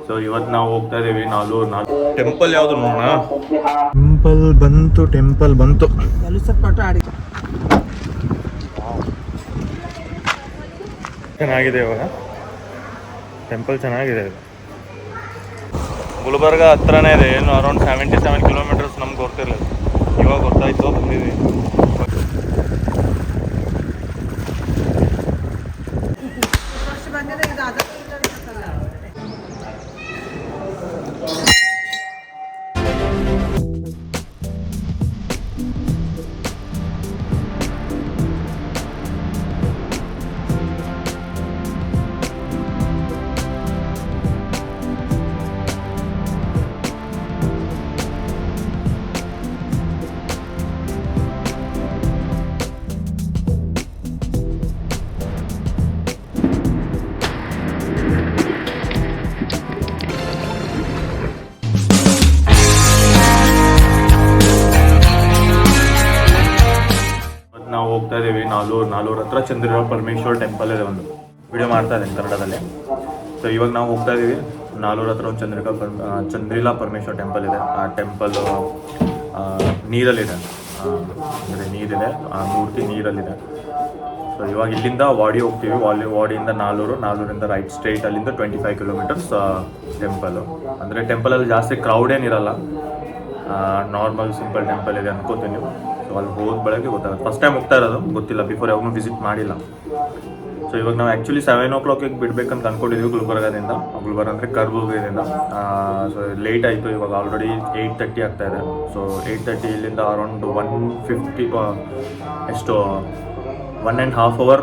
So ಇವತ್ತು ನಾವು ಹೋಗ್ತಾ ಇದೀವಿ ನಾಲ್ಕು ಟೆಂಪಲ್ ಯಾವುದು ನೋಡೋಣ. ಟೆಂಪಲ್ ಬಂತು ಚೆನ್ನಾಗಿದೆ. ಇವಾಗ ಟೆಂಪಲ್ ಚೆನ್ನಾಗಿದೆ. ಗುಲ್ಬರ್ಗ ಹತ್ರನೇ ಇದೆ, ಏನು ಅರೌಂಡ್ 77 ಕಿಲೋಮೀಟರ್ಸ್. ನಮ್ಗೆ ಗೊತ್ತಿರಲಿಲ್ಲ, ಇವಾಗ ಗೊತ್ತಾಯ್ತು, ಬಂದಿದ್ವಿ. ನಾವು ಹೋಗ್ತಾ ಇದೀವಿ ನಾಲೂರ್ ಹತ್ರ ಚಂದ್ರಲ ಪರಮೇಶ್ವರ್ ಟೆಂಪಲ್ ಇದೆ. ಒಂದು ವಿಡಿಯೋ ಮಾಡ್ತಾ ಇದ್ದೀನಿ ಕನ್ನಡದಲ್ಲಿ. ಸೊ ಇವಾಗ ನಾವು ಹೋಗ್ತಾ ಇದೀವಿ ನಾಲೂರ್ ಹತ್ರ ಒಂದು ಚಂದ್ರಿಲಾ ಪರಮೇಶ್ವರ್ ಟೆಂಪಲ್ ಇದೆ. ಆ ಟೆಂಪಲ್ ನೀರಲ್ಲಿದೆ, ಅಂದರೆ ನೀರಿದೆ, ಆ ಮೂರ್ತಿ ನೀರಲ್ಲಿದೆ. ಸೊ ಇವಾಗ ಇಲ್ಲಿಂದ ವಾಡಿ ಹೋಗ್ತೀವಿ. ವಾಡಿಯಿಂದ ನಾಲೂರಿಂದ ರೈಟ್ ಸ್ಟ್ರೈಟ್, ಅಲ್ಲಿಂದ 25 ಕಿಲೋಮೀಟರ್ಸ್ ಟೆಂಪಲ್ಲು. ಅಂದರೆ ಟೆಂಪಲಲ್ಲಿ ಜಾಸ್ತಿ ಕ್ರೌಡ್ ಏನಿರಲ್ಲ, ನಾರ್ಮಲ್ ಸಿಂಪಲ್ ಟೆಂಪಲ್ ಇದೆ ಅನ್ಕೋತೀನಿ. ಸೊ ಅಲ್ಲಿ ಹೋದ ಬೆಳಗ್ಗೆ ಗೊತ್ತಾಗುತ್ತೆ. ಫಸ್ಟ್ ಟೈಮ್ ಹೋಗ್ತಾ ಇರೋದು, ಗೊತ್ತಿಲ್ಲ, ಬಿಫೋರ್ ಯಾವಾಗೂ ವಿಸಿಟ್ ಮಾಡಿಲ್ಲ. ಸೊ ಇವಾಗ ನಾವು ಆ್ಯಕ್ಚುಲಿ 7 o'clock ಬಿಡ್ಬೇಕಂತ ಅಂದ್ಕೊಂಡಿದ್ವಿ ಗುಲ್ಬರ್ಗದಿಂದ. ಗುಲ್ಬರ್ಗ ಅಂದರೆ ಕರ್ಬೂಗದಿಂದ. ಸೊ ಲೇಟ್ ಆಯಿತು, ಇವಾಗ ಆಲ್ರೆಡಿ 8:30 ಆಗ್ತಾ ಇದೆ. ಸೊ 8:30 ಇಲ್ಲಿಂದ ಅರೌಂಡ್ 150 ಎಷ್ಟು 1.5 hour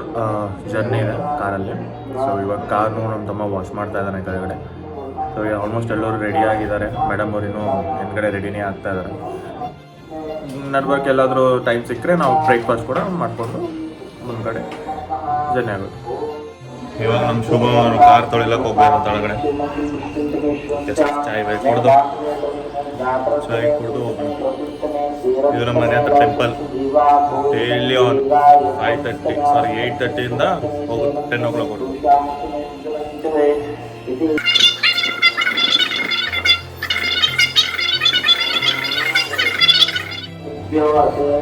ಜರ್ನಿ ಇದೆ ಕಾರಲ್ಲಿ. ಸೊ ಇವಾಗ ಕಾರ್ನು ನಮ್ಮ ತಮ್ಮ ವಾಶ್ ಮಾಡ್ತಾ ಇದ್ದಾನೆ ಕೆಳಗಡೆ. ಸೊ ಈಗ ಆಲ್ಮೋಸ್ಟ್ ಎಲ್ಲರೂ ರೆಡಿ ಆಗಿದ್ದಾರೆ. ಮೇಡಮ್ ಅವರಿನ್ನೂ ಹಿಂದ್ಗಡೆ ರೆಡಿನೇ ಆಗ್ತಾ ಇದ್ದಾರೆ. ನಡ್ಬರ್ಕ್ ಎಲ್ಲಾದರೂ ಟೈಮ್ ಸಿಕ್ಕರೆ ನಾವು ಬ್ರೇಕ್ಫಾಸ್ಟ್ ಕೂಡ ಮಾಡಿಕೊಂಡು ಮುಂದ್ಗಡೆ ಜರ್ನಿ ಆಗುತ್ತೆ. ಇವಾಗ ನಮ್ಮ ಶುಭ ಕಾರ್ ತೊಳಿಲಕ್ಕೆ ಹೋಗ್ಬೇಕು ತಳಗಡೆ. ಚಾಯ್ ಕುಡಿದು ಇದು ನಮ್ಮ ಮನೆ ಹತ್ರ ಟೆಂಪಲ್. ಡೈಲಿ ಆನ್ 8:30 ಹೋಗುತ್ತೆ, 10 o'clock ಹೋಗುತ್ತೆ.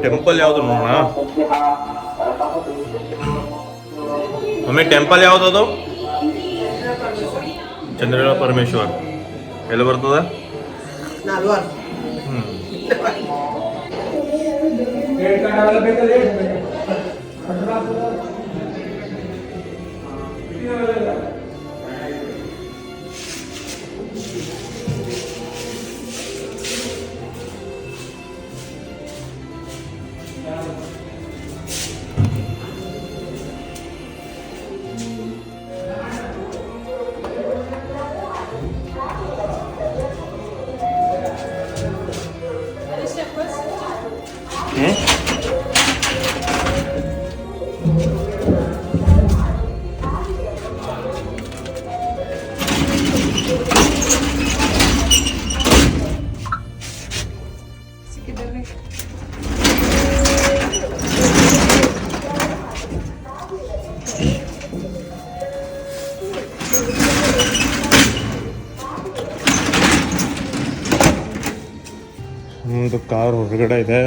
ಟೆಂಪಲ್ ಯಾವುದು ನೋಡೋಣ. ಮಮ್ಮಿ ಟೆಂಪಲ್ ಯಾವುದದು? ಚಂದ್ರಲ ಪರಮೇಶ್ವರ್. ಎಲ್ಲಿ ಬರ್ತದ? ಒಂದು ಕಾರ್ ಹೊರಗಡೆ ಇದೆ.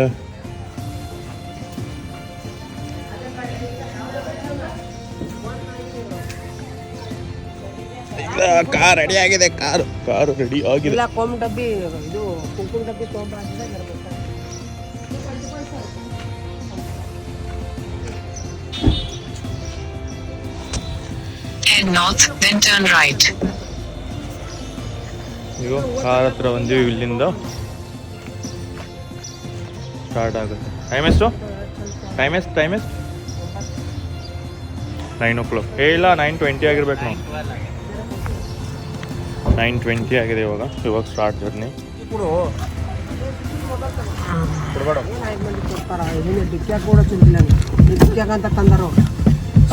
ಕಾರ್ ರೆಡಿ ಆಗಿದೆ. ಕಾರು ರೆಡಿ ಆಗಿದೆ. Head north, then turn right. ಈಗ ಕಾರ್ ಹತ್ರ ಬಂದೀವಿ. ಇಲ್ಲಿಂದ ಸ್ಟಾರ್ಟ್ ಆಗುತ್ತೆ. ಟೈಮ್ ಎಷ್ಟು? 9 o'clock. ಇಲ್ಲ 9:20 ಆಗಿರ್ಬೇಕು. ನಾವು 9:20 ಆಗಿದೆ ಇವಾಗ start journey.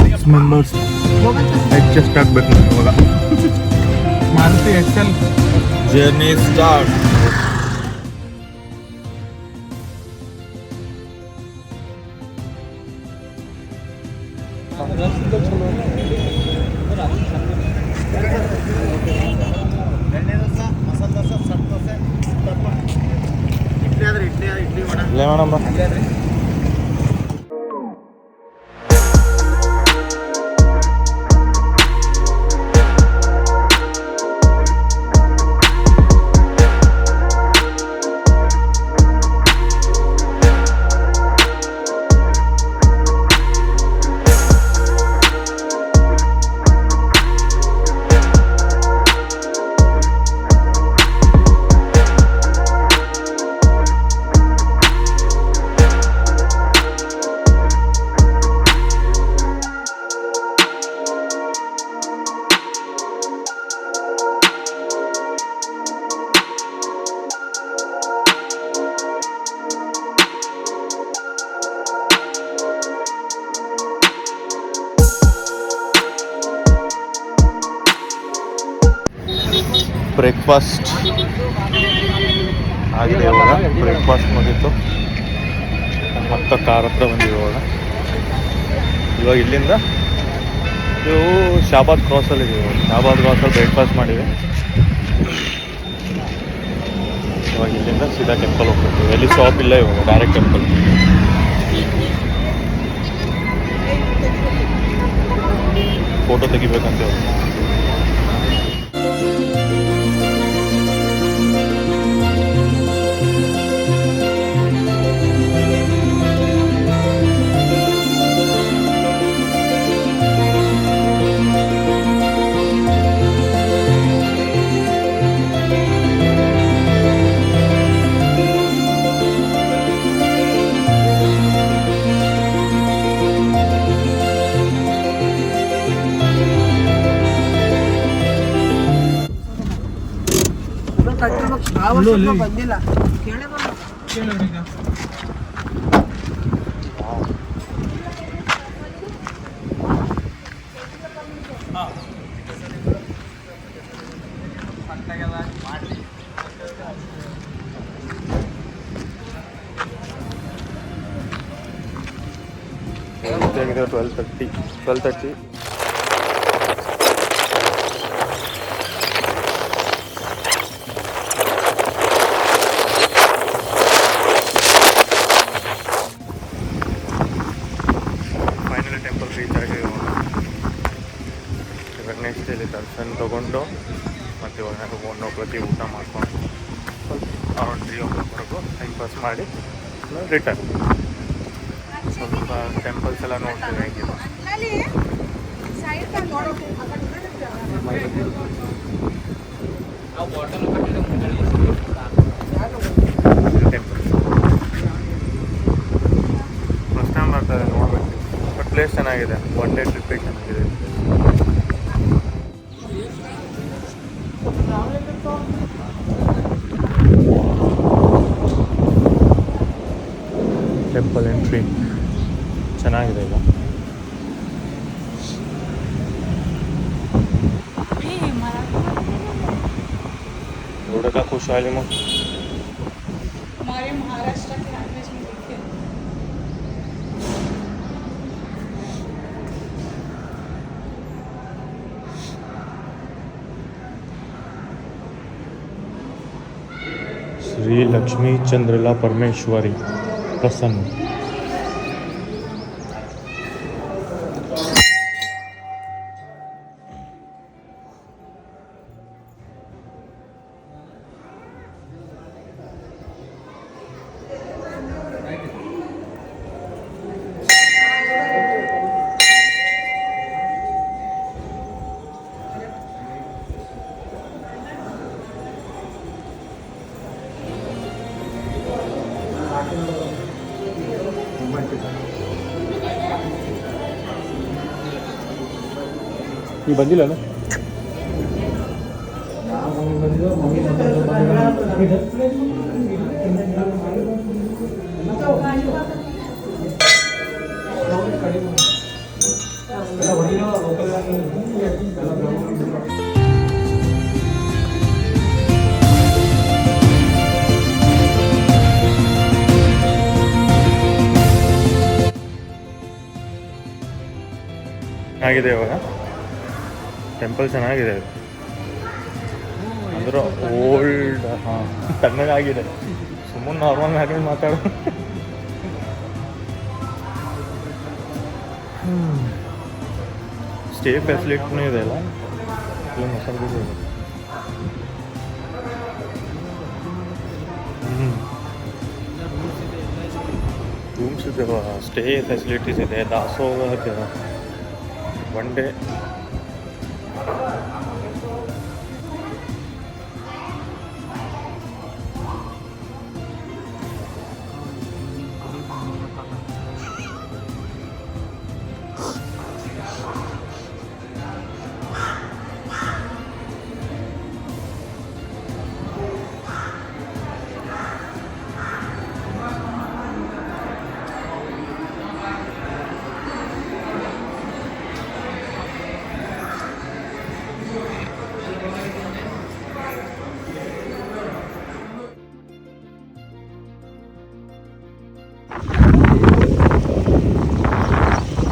Six members adjust ಆಗಬೇಕು ಇವಾಗ. Maruti XL journey start. ಇಲ್ಲೇ ಮಾಡಮ್ಮ. ಬ್ರೇಕ್ಫಾಸ್ಟ್ ಆಗಿದೆ ಇವಾಗ. ಬ್ರೇಕ್ಫಾಸ್ಟ್ ಮುಗೀತು. ಮತ್ತೆ ಕಾರ್ ಹತ್ರ ಬಂದಿದೆ ಇವಾಗ ಇಲ್ಲಿಂದ ಇದು ಶಾಬಾದ್ ಕ್ರಾಸಲ್ಲಿ ಇದೆ. ಶಾಬಾದ್ ಕ್ರಾಸಲ್ಲಿ ಬ್ರೇಕ್ಫಾಸ್ಟ್ ಮಾಡಿದೆ. ಇವಾಗ ಇಲ್ಲಿಂದ ಸೀದಾ ಟೆಂಪಲ್ ಹೋಗ್ಬೇಕು. ಎಲ್ಲಿ ಶಾಪ್ ಇಲ್ಲ ಇವಾಗ, ಡೈರೆಕ್ಟ್ ಟೆಂಪಲ್. ಫೋಟೋ ತೆಗಿಬೇಕಂತ ಬಂದಿಲ್ಲ. ಹೇಗಿದೆ 12:30. ಫೈನಲಿ ಟೆಂಪಲ್ ರೀಚ್ ಆಗಿ ಇವಾಗ ನೆಕ್ಸ್ಟ್ ಇಲ್ಲಿ ದರ್ಶನ ತೊಗೊಂಡು ಮತ್ತು ಇವಾಗ ನಾನು 1 o'clock ಊಟ ಮಾಡ್ಕೊಂಡು ಅರೌಂಡ್ 3 o'clockವರೆಗೂ ಟೈಮ್ ಪಾಸ್ ಮಾಡಿ ರಿಟರ್ನ್. ಸ್ವಲ್ಪ ಟೆಂಪಲ್ಸ್ ಎಲ್ಲ ನೋಡ್ತೀವಿ ಹೆಂಗಿದೆ. ಟೆಂಪಲ್ ಫಸ್ಟ್ ಟೈಮ್ ಬರ್ತಾರೆ, ನೋಡ್ಬೇಕು. ಬಟ್ ಪ್ಲೇಸ್ ಚೆನ್ನಾಗಿದೆ. 1 day ಟ್ರಿಪ್ಪಿಗೆ ಚೆನ್ನಾಗಿದೆ. ಟೆಂಪಲ್ ಎಂಟ್ರಿ ಚೆನ್ನಾಗಿದೆ ಈಗ. एवढं का खुश आले मग? हमारे महाराष्ट्र के लैंग्वेज में लिखे श्री लक्ष्मी चंद्रला परमेश्वरी प्रसन्न. ಈ ಬಂದಿಲ್ಲ ಅಲ್ಲ ಆಗಿದೆ ಇವಾಗ ಟೆಂಪಲ್ ಚೆನ್ನಾಗಿದೆ ಅಂದ್ರೆ ಓಲ್ಡ್ ತಣ್ಣಗಾಗಿದೆ ಸುಮ್ಮನೆ ನಾರ್ಮಲ್ ಮ್ಯಾಟರ್ ಮಾತಾಡೋ ಸ್ಟೇ ಫೆಸಿಲಿಟಿನೂ ಇದೆ ಅಲ್ಲ, ಇಲ್ಲ ಮಸಾಲೆ ಇದೆ. ರೂಮ್ಸ್ ಇದೆ, ಸ್ಟೇ ಫೆಸಿಲಿಟೀಸ್ ಇದೆ, ದಾಸೋಹ ಇದೆ, ಒನ್ ಡೇ.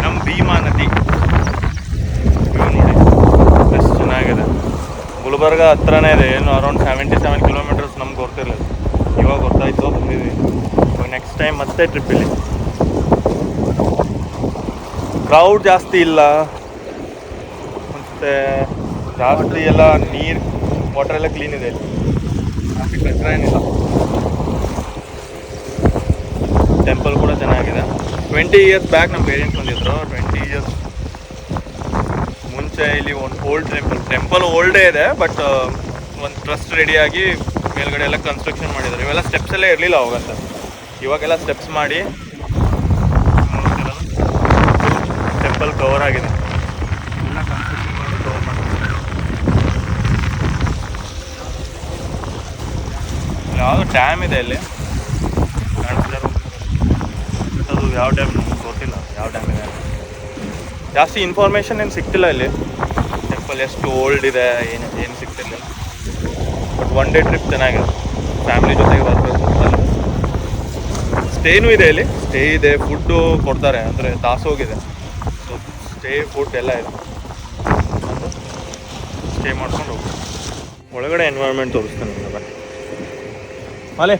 ನಮ್ಮ ಭೀಮಾ ನದಿ ವ್ಯೂ ನೋಡಿ ಎಷ್ಟು ಚೆನ್ನಾಗಿದೆ. ಗುಲ್ಬರ್ಗ ಹತ್ರನೇ ಇದೆ, ಏನು ಅರೌಂಡ್ 77 ಕಿಲೋಮೀಟರ್ಸ್ ನಮ್ಗೆ ಗೊತ್ತಿರಲಿಲ್ಲ, ಇವಾಗ ಗೊತ್ತಾಯ್ತು, ಬಂದಿದ್ವಿ. ನೆಕ್ಸ್ಟ್ ಟೈಮ್ ಮತ್ತೆ ಟ್ರಿಪ್ ಇಲ್ಲಿ. ಕ್ರೌಡ್ ಜಾಸ್ತಿ ಇಲ್ಲ, ಮತ್ತು ಜಾಸ್ತಿ ಎಲ್ಲ ನೀರು ವಾಟರ್ ಎಲ್ಲ ಕ್ಲೀನ್ ಇದೆ ಇಲ್ಲಿ, ಟ್ರಾಫಿಕ್ ಹತ್ರ ಏನಿಲ್ಲ. ಟೆಂಪಲ್ ಕೂಡ ಚೆನ್ನಾಗಿದೆ. 20 ಇಯರ್ಸ್ ಬ್ಯಾಕ್ ನಮ್ಮ ಪೇರೆಂಟ್ಸ್ ಬಂದಿದ್ರು. 20 ಇಯರ್ಸ್ ಮುಂಚೆ ಇಲ್ಲಿ ಒಂದು ಓಲ್ಡ್ ಟೆಂಪಲ್ ಓಲ್ಡೇ ಇದೆ, ಬಟ್ ಒಂದು ಟ್ರಸ್ಟ್ ರೆಡಿಯಾಗಿ ಮೇಲ್ಗಡೆ ಎಲ್ಲ ಕನ್ಸ್ಟ್ರಕ್ಷನ್ ಮಾಡಿದ್ದಾರೆ. ಇವೆಲ್ಲ ಸ್ಟೆಪ್ಸ್ ಎಲ್ಲ ಇರಲಿಲ್ಲ ಅವಾಗಂತ, ಇವಾಗೆಲ್ಲ ಸ್ಟೆಪ್ಸ್ ಮಾಡಿ ಟೆಂಪಲ್ ಕವರ್ ಆಗಿದೆ. ಎಲ್ಲ ಕನ್ಸ್ಟ್ರಕ್ಷನ್ ಮಾಡಿ ಕವರ್ ಮಾಡಿದ್ದಾರೆ. ಯಾವುದೋ ಡ್ಯಾಮ್ ಇದೆ ಇಲ್ಲಿ, ಅದು ಯಾವ ಡ್ಯಾಮ್ ನಮ್ಗೆ ಗೊತ್ತಿಲ್ಲ, ಯಾವ ಡ್ಯಾಮ್ ಇದೆ. ಜಾಸ್ತಿ ಇನ್ಫಾರ್ಮೇಷನ್ ಏನು ಸಿಗ್ತಿಲ್ಲ ಇಲ್ಲಿ. ಟೆಂಪಲ್ ಎಷ್ಟು ಓಲ್ಡ್ ಇದೆ ಏನು ಸಿಗ್ತಿರ್ಲಿಲ್ಲ. ಬಟ್ ಒನ್ ಡೇ ಟ್ರಿಪ್ ಚೆನ್ನಾಗಿದೆ, ಫ್ಯಾಮಿಲಿ ಜೊತೆಗೆ ಬರಬೇಕು. ಸ್ಟೇನೂ ಇದೆ ಇಲ್ಲಿ, ಸ್ಟೇ ಇದೆ, ಫುಡ್ಡು ಕೊಡ್ತಾರೆ, ಅಂದರೆ ದಾಸೋಗಿದೆ. ಸೊ ಸ್ಟೇ ಫುಡ್ ಎಲ್ಲ ಇದೆ, ಸ್ಟೇ ಮಾಡ್ಕೊಂಡು ಹೋಗ್ಬೇಕು. ಒಳಗಡೆ ಎನ್ವೈರ್ಮೆಂಟ್ ತೋರಿಸ್ತಾನೆ ನಿಮಗೆ. ಮಾಲೆ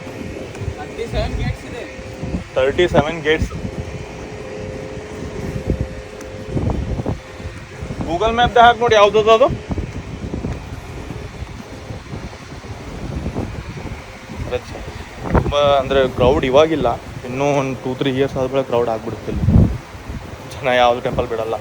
37 ಗೇಟ್ಸ್. ಗೂಗಲ್ ಮ್ಯಾಪ್ ಹಾಕಿ ನೋಡಿ ಯಾವ್ದು ಅದು. ತುಂಬ ಅಂದರೆ ಕ್ರೌಡ್ ಇವಾಗಿಲ್ಲ, ಇನ್ನೂ ಒಂದು 2-3 ಇಯರ್ಸ್ ಆದ್ಮೇಲೆ ಕ್ರೌಡ್ ಆಗ್ಬಿಡುತ್ತಿಲ್ಲ, ಜನ ಯಾವುದು ಟೆಂಪಲ್ ಬಿಡಲ್ಲ.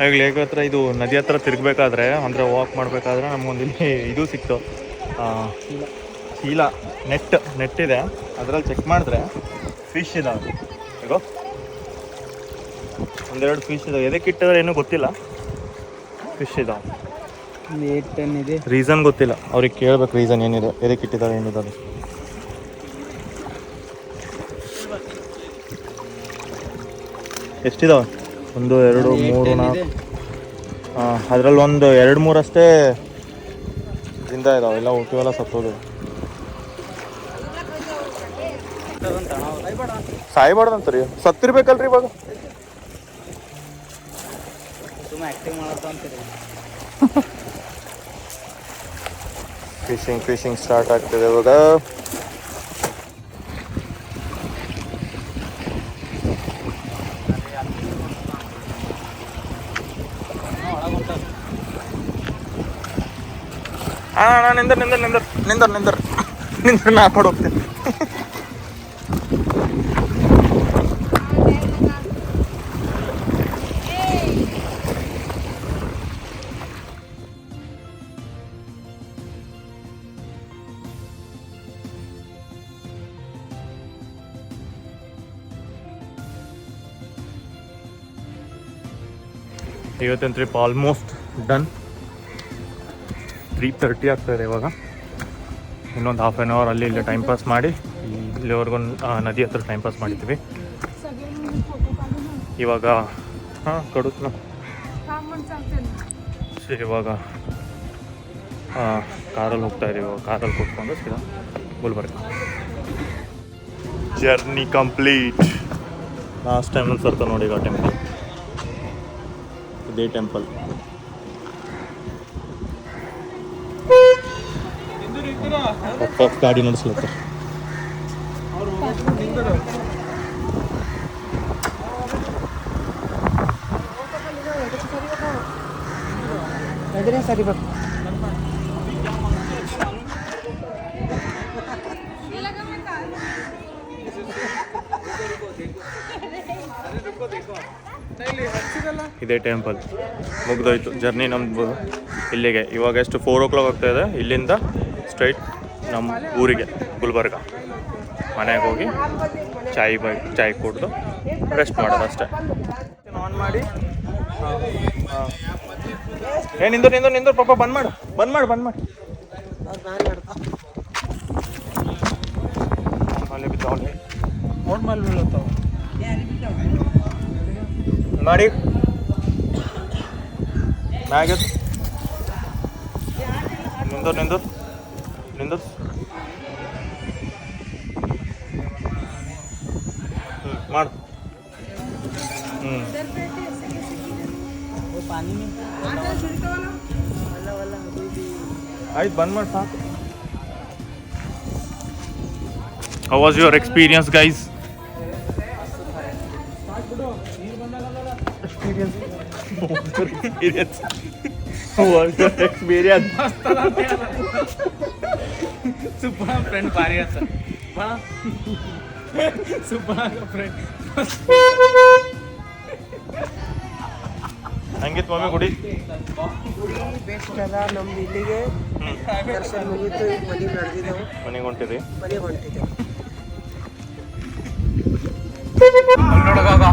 ಈಗ ಲೇಕ್ ಹತ್ರ ಇದು ನದಿ ಹತ್ರ ತಿರುಗಬೇಕಾದ್ರೆ, ಅಂದರೆ ವಾಕ್ ಮಾಡಬೇಕಾದ್ರೆ ನಮಗೊಂದು ಇಲ್ಲಿ ಇದು ಸಿಕ್ತು, ಚೀಲ, ನೆಟ್ ಇದೆ. ಅದರಲ್ಲಿ ಚೆಕ್ ಮಾಡಿದ್ರೆ ಫಿಶ್ ಇದಾವೆ. ಈಗ ಒಂದೆರಡು ಫಿಶ್ ಇದಾವೆ. ಎದಕ್ಕೆ ಇಟ್ಟಿದ್ರೆ ಏನೂ ಗೊತ್ತಿಲ್ಲ, ಫಿಶ್ ಇದಾವೆ. ರೀಸನ್ ಗೊತ್ತಿಲ್ಲ, ಅವ್ರಿಗೆ ಕೇಳ್ಬೇಕು ರೀಸನ್ ಏನಿದೆ, ಎದಕ್ಕೆ ಇಟ್ಟಿದ್ದಾರೆ ಏನಿದೆ ಅದು. ಎಷ್ಟಿದಾವೆ? 1 2 3 4. ಅದರಲ್ಲಿ ಒಂದು 2-3 ಅಷ್ಟೇ ಜಿಂದ ಇದಾವೆ, ಎಲ್ಲ ಹುಟ್ಟಿವೆಲ್ಲ ಸತ್ತೋದು. ಸಾಯ್ಬಾರ್ದಂತ ರೀ, ಸತ್ತಿರ್ಬೇಕಲ್ರಿ ಇವಾಗ. ಫಿಶಿಂಗ್ ಸ್ಟಾರ್ಟ್ ಆಗ್ತದೆ ಇವಾಗ. ನಿಂದರ್ ನಾ ಹಾಕೊಂಡು ಹೋಗ್ತೀನಿ. ಇವತ್ತಿನ ಟ್ರಿಪ್ ಆಲ್ಮೋಸ್ಟ್ ಡನ್. 3:30 ಆಗ್ತಾಯಿದೆ ಇವಾಗ. ಇನ್ನೊಂದು ಹಾಫ್ ಆನ್ ಅವರ್ ಅಲ್ಲಿ ಇಲ್ಲೇ ಟೈಮ್ ಪಾಸ್ ಮಾಡಿ ಇಲ್ಲಿವರೆಗೂ ನದಿ ಹತ್ರ ಟೈಮ್ ಪಾಸ್ ಮಾಡಿದ್ವಿ. ಇವಾಗ ಕಡುತ್ನ ಸರಿ ಇವಾಗ ಕಾರಲ್ಲಿ ಹೋಗ್ತಾ ಇದೀವಿ. ಕಾರಲ್ಲಿ ಕೂತ್ಕೊಂಡು ಸೀದಾ Gulbarga. Journey complete. Last time ಒಂದು ಸರ್ತ ನೋಡಿ ಈಗ ಟೆಂಪಲ್, ಇದೇ ಟೆಂಪಲ್. ಗಾಡಿ ನಡೆಸ್ಲತ್ತ. ಸರಿ ಬಾ. ಇದೇ ಟೆಂಪಲ್ ಮುಗ್ದೋಯ್ತು ಜರ್ನಿ ನಮ್ಮದು ಇಲ್ಲಿಗೆ. ಇವಾಗ ಎಷ್ಟು 4 o'clock ಆಗ್ತಾ ಇದೆ. ಇಲ್ಲಿಂದ ಸ್ಟ್ರೈಟ್ ನಮ್ಮ ಊರಿಗೆ ಗುಲ್ಬರ್ಗ. ಮನೆಗೆ ಹೋಗಿ ಚಾಯ್ ಕುಡಿದು ರೆಸ್ಟ್ ಮಾಡೋದು ಅಷ್ಟೇ. ಆನ್ ಮಾಡಿ ನಿಂದು ಪಾಪ ಬಂದ್ ಮಾಡು. ಮಾಡಿ ಮ್ಯಾಗ ನಿಂದು ಮಾಡು. ಆಯ್ತು ಬಂದ್ ಮಾಡಿ ಸಾಕು. How was your experience guys? Super friend ಭಾರಿ ಆತ ಸೂಪರ್ ಫ್ರೆಂಡ್. ಹಂಗಿತ್ತು ಮಮ್ಮಿ ಗುಡಿ ಬೆಸ್ಟ್ ಅದ. ನಮ್ದು ಇಲ್ಲಿಗೆ ದರ್ಶನ ಮುಗೀತು. ಈಗ ಮನೆಗೆ ನಡೆದಿದ್ದೆವು. ಮನೆಗೆ ಹೊಂಟಿದ್ವಿ. ನೋಡೋದಾಗ